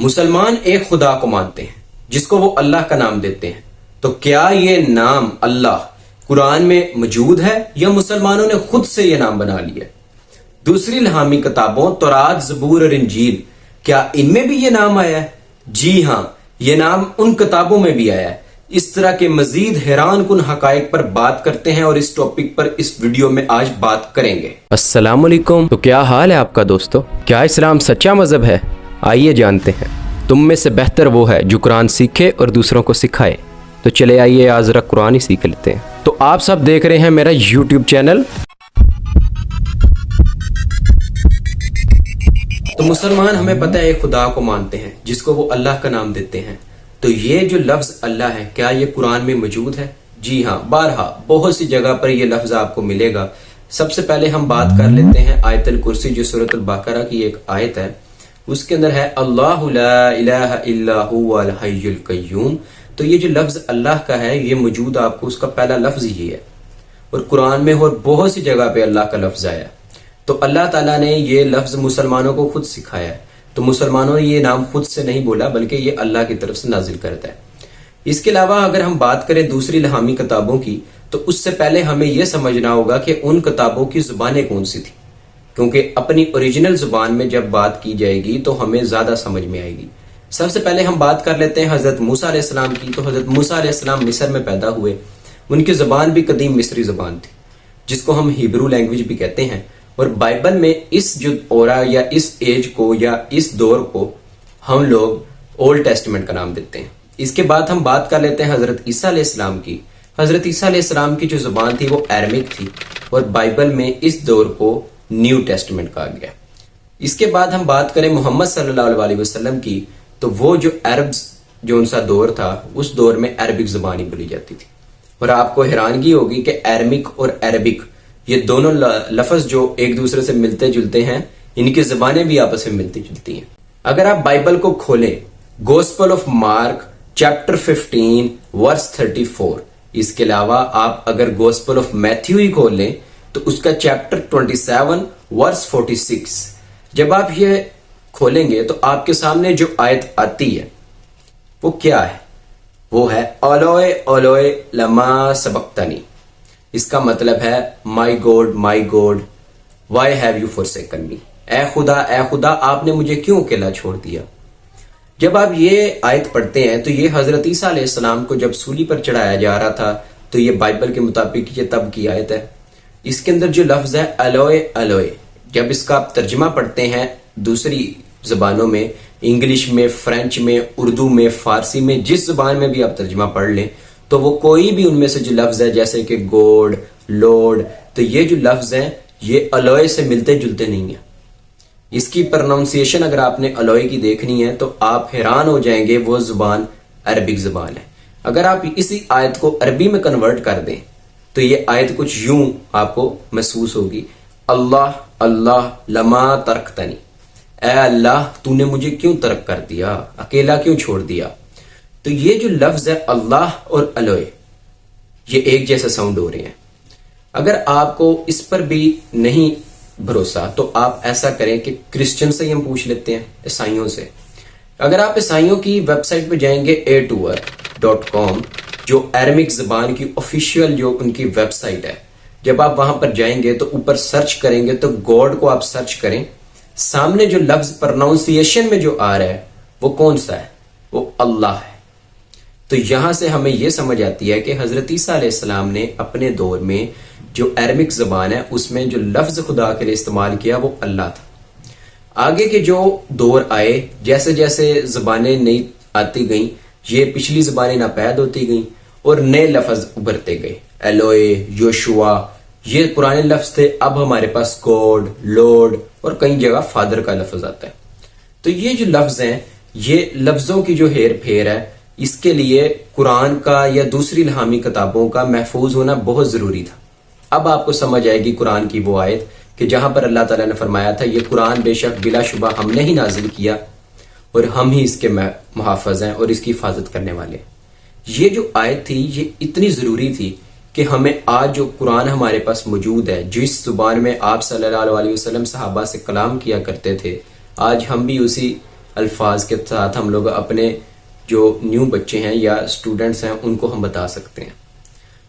مسلمان ایک خدا کو مانتے ہیں جس کو وہ اللہ کا نام دیتے ہیں، تو کیا یہ نام اللہ قرآن میں موجود ہے یا مسلمانوں نے خود سے یہ نام بنا لیا؟ دوسری الہامی کتابوں تورات، زبور اور انجیل، کیا ان میں بھی یہ نام آیا ہے؟ جی ہاں، یہ نام ان کتابوں میں بھی آیا ہے۔ اس طرح کے مزید حیران کن حقائق پر بات کرتے ہیں اور اس ٹاپک پر اس ویڈیو میں آج بات کریں گے۔ السلام علیکم، تو کیا حال ہے آپ کا دوستو؟ کیا اسلام سچا مذہب ہے؟ آئیے جانتے ہیں۔ تم میں سے بہتر وہ ہے جو قرآن سیکھے اور دوسروں کو سکھائے۔ تو چلے آئیے آج ذرا قرآن ہی سیکھ لیتے ہیں۔ تو آپ سب دیکھ رہے ہیں میرا یوٹیوب چینل۔ تو مسلمان ہمیں پتہ ہے ایک خدا کو مانتے ہیں جس کو وہ اللہ کا نام دیتے ہیں۔ تو یہ جو لفظ اللہ ہے، کیا یہ قرآن میں موجود ہے؟ جی ہاں، بارہا بہت سی جگہ پر یہ لفظ آپ کو ملے گا۔ سب سے پہلے ہم بات کر لیتے ہیں آیت الکرسی، جو سورۃ البقرہ کی ایک آیت ہے۔ اس کے اندر ہے اللہ لا الہ الا هو الحی القیوم۔ تو یہ جو لفظ اللہ کا ہے، یہ موجود آپ کو اس کا پہلا لفظ ہی ہے، اور قرآن میں اور بہت سی جگہ پہ اللہ کا لفظ آیا۔ تو اللہ تعالیٰ نے یہ لفظ مسلمانوں کو خود سکھایا ہے۔ تو مسلمانوں نے یہ نام خود سے نہیں بولا، بلکہ یہ اللہ کی طرف سے نازل کرتا ہے۔ اس کے علاوہ اگر ہم بات کریں دوسری الہامی کتابوں کی، تو اس سے پہلے ہمیں یہ سمجھنا ہوگا کہ ان کتابوں کی زبانیں کون سی تھیں، کیونکہ اپنی اوریجنل زبان میں جب بات کی جائے گی تو ہمیں زیادہ سمجھ میں آئے گی۔ سب سے پہلے ہم بات کر لیتے ہیں حضرت موسیٰ علیہ السلام کی۔ تو حضرت موسیٰ علیہ السلام مصر میں پیدا ہوئے۔ ان کی زبان بھی قدیم مصری زبان تھی، جس کو ہم ہیبرو لینگویج بھی کہتے ہیں۔ اور بائبل میں اس جو اورا یا اس ایج کو یا اس دور کو ہم لوگ اولڈ ٹیسٹمنٹ کا نام دیتے ہیں۔ اس کے بعد ہم بات کر لیتے ہیں حضرت عیسیٰ علیہ السلام کی۔ حضرت عیسیٰ علیہ السلام کی جو زبان تھی وہ ایرمک تھی، اور بائبل میں اس دور کو نیو ٹیسٹمنٹ کہا گیا۔ اس کے بعد ہم بات کریں محمد صلی اللہ علیہ وسلم کی، تو وہ جو عربز جو ان سا دور تھا، اس دور میں عربک زبان ہی بولی جاتی تھی۔ اور آپ کو حیرانگی ہوگی کہ ایرمک اور عربک، یہ دونوں لفظ جو ایک دوسرے سے ملتے جلتے ہیں، ان کی زبانیں بھی آپس میں ملتی جلتی ہیں۔ اگر آپ بائبل کو کھولیں، گوسپل آف مارک چیپٹر 15 ورس 34، اس کے علاوہ آپ اگر گوسپل آف میتھیو ہی کھول لیں تو اس کا چیپٹر 27 ورس 46، جب آپ یہ کھولیں گے تو آپ کے سامنے جو آیت آتی ہے وہ کیا ہے؟ وہ ہے اولوئے اولوئے لما سبقتنی۔ اس کا مطلب ہے مائی گوڈ وائی ہیو یو فورسیکن می، اے خدا آپ نے مجھے کیوں اکیلا چھوڑ دیا۔ جب آپ یہ آیت پڑھتے ہیں تو یہ حضرت عیسیٰ علیہ السلام کو جب سولی پر چڑھایا جا رہا تھا، تو یہ بائبل کے مطابق یہ تب کی آیت ہے۔ اس کے اندر جو لفظ ہے الوئے، جب اس کا آپ ترجمہ پڑھتے ہیں دوسری زبانوں میں، انگلش میں، فرینچ میں، اردو میں، فارسی میں، جس زبان میں بھی آپ ترجمہ پڑھ لیں، تو وہ کوئی بھی ان میں سے جو لفظ ہے، جیسے کہ گوڈ، لورڈ، تو یہ جو لفظ ہیں یہ الوئے سے ملتے جلتے نہیں ہیں۔ اس کی پروننسیشن اگر آپ نے الوئے کی دیکھنی ہے تو آپ حیران ہو جائیں گے، وہ زبان عربک زبان ہے۔ اگر آپ اسی آیت کو عربی میں کنورٹ کر دیں تو یہ آیت کچھ یوں آپ کو محسوس ہوگی، اللہ اللہ لما ترکتنی، اے اللہ تو نے مجھے کیوں ترک کر دیا، اکیلا کیوں چھوڑ دیا۔ تو یہ جو لفظ ہے اللہ اور الوئے، یہ ایک جیسا ساؤنڈ ہو رہے ہیں۔ اگر آپ کو اس پر بھی نہیں بھروسہ تو آپ ایسا کریں کہ کرسچن سے ہی ہم پوچھ لیتے ہیں، عیسائیوں سے۔ اگر آپ عیسائیوں کی ویب سائٹ پہ جائیں گے a2r.com، جو ایرمک زبان کی آفیشیل جو ان کی ویب سائٹ ہے، جب آپ وہاں پر جائیں گے تو اوپر سرچ کریں گے تو گاڈ کو آپ سرچ کریں، سامنے جو لفظ پروننسیشن میں جو آ رہا ہے وہ کون سا ہے؟ وہ اللہ ہے۔ تو یہاں سے ہمیں یہ سمجھ آتی ہے کہ حضرت عیسیٰ علیہ السلام نے اپنے دور میں جو ایرمک زبان ہے اس میں جو لفظ خدا کے لیے استعمال کیا وہ اللہ تھا۔ آگے کے جو دور آئے، جیسے جیسے زبانیں نئی آتی گئیں، یہ پچھلی زبانیں ناپید ہوتی گئیں اور نئے لفظ ابھرتے گئے، ایلوئے، یوشوا، یہ پرانے لفظ تھے۔ اب ہمارے پاس گوڈ، لارڈ اور کئی جگہ فادر کا لفظ آتا ہے۔ تو یہ جو لفظ ہیں، یہ لفظوں کی جو ہیر پھیر ہے، اس کے لیے قرآن کا یا دوسری الہامی کتابوں کا محفوظ ہونا بہت ضروری تھا۔ اب آپ کو سمجھ آئے گی قرآن کی وہ آیت کہ جہاں پر اللہ تعالیٰ نے فرمایا تھا، یہ قرآن بے شک بلا شبہ ہم نے ہی نازل کیا اور ہم ہی اس کے محافظ ہیں اور اس کی حفاظت کرنے والے۔ یہ جو آیت تھی یہ اتنی ضروری تھی کہ ہمیں آج جو قرآن ہمارے پاس موجود ہے، جس زبان میں آپ صلی اللہ علیہ وسلم صحابہ سے کلام کیا کرتے تھے، آج ہم بھی اسی الفاظ کے ساتھ ہم لوگ اپنے جو نیو بچے ہیں یا اسٹوڈنٹس ہیں ان کو ہم بتا سکتے ہیں۔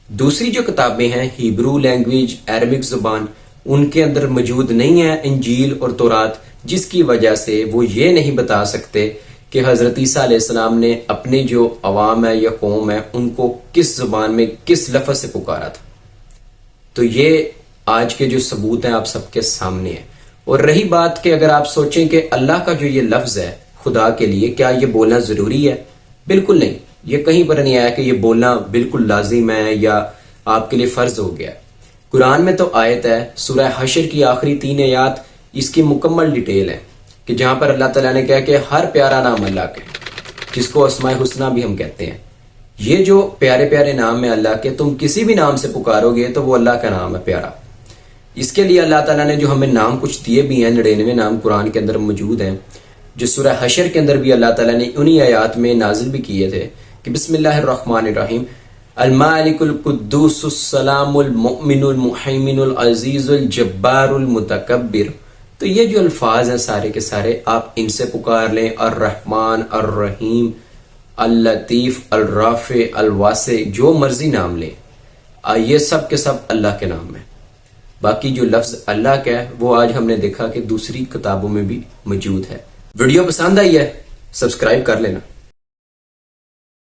دوسری جو کتابیں ہیں ہیبرو لینگویج، عربک زبان، ان کے اندر موجود نہیں ہے انجیل اور تورات، جس کی وجہ سے وہ یہ نہیں بتا سکتے کہ حضرت عیسیٰ علیہ السلام نے اپنے جو عوام ہے یا قوم ہے ان کو کس زبان میں کس لفظ سے پکارا تھا۔ تو یہ آج کے جو ثبوت ہیں آپ سب کے سامنے ہیں۔ اور رہی بات کہ اگر آپ سوچیں کہ اللہ کا جو یہ لفظ ہے خدا کے لیے، کیا یہ بولنا ضروری ہے؟ بالکل نہیں، یہ کہیں پر نہیں آیا کہ یہ بولنا بالکل لازم ہے یا آپ کے لیے فرض ہو گیا۔ قرآن میں تو آیت ہے، سورہ حشر کی آخری 3 آیات اس کی مکمل ڈیٹیل ہے کہ جہاں پر اللہ تعالیٰ نے کہا کہ ہر پیارا نام اللہ کا ہے، جس کو اسماء الحسنیٰ بھی ہم کہتے ہیں۔ یہ جو پیارے پیارے نام ہیں اللہ کے، تم کسی بھی نام سے پکارو گے تو وہ اللہ کا نام ہے پیارا۔ اس کے لیے اللہ تعالیٰ نے جو ہمیں نام کچھ دیے بھی ہیں، 99 نام قرآن کے اندر موجود ہیں، جو سورہ حشر کے اندر بھی اللہ تعالیٰ نے انہی آیات میں نازل بھی کیے تھے کہ بسم اللہ الرحمن الرحیم، المالک القدوس السلام المؤمن المحیمن العزیز الجبار المتکبر۔ تو یہ جو الفاظ ہیں سارے کے سارے آپ ان سے پکار لیں، الرحمن، الرحیم، اللطیف، الرافع، الواسع، جو مرضی نام لیں، یہ سب کے سب اللہ کے نام ہیں۔ باقی جو لفظ اللہ کا ہے وہ آج ہم نے دیکھا کہ دوسری کتابوں میں بھی موجود ہے۔ ویڈیو پسند آئی ہے سبسکرائب کر لینا۔